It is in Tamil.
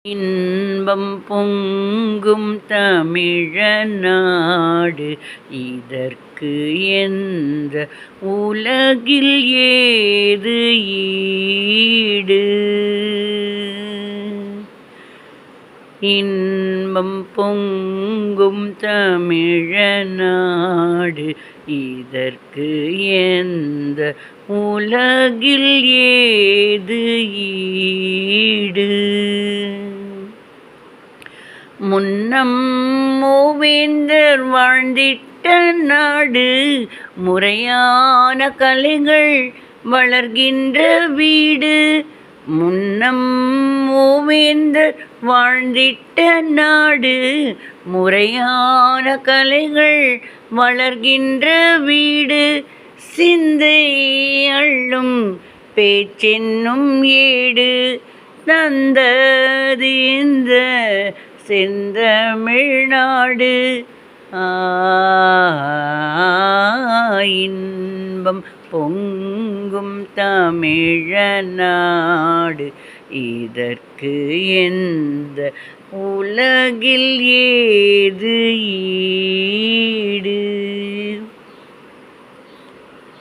இன்பம் பொங்கும் தமிழநாடு இதற்கு எந்த உலகில் ஏது ஈடு. இன்பம் பொங்கும் தமிழநாடு இதற்கு எந்த உலகில் ஏது ஈடு. முன்னம் மூவேந்தர் வாழ்ந்திட்ட நாடு முறையான கலைகள் வளர்கின்ற வீடு. முன்னம் மூவேந்தர் வாழ்ந்திட்ட நாடு முறையான கலைகள் வளர்கின்ற வீடு. சிந்தை அள்ளும் பேச்சென்னும் ஏடு தந்தது இந்த செந்தமிழ்நாடு. இன்பம் பொங்கும் தமிழநாடு இதற்கு எந்த உலகில் ஏது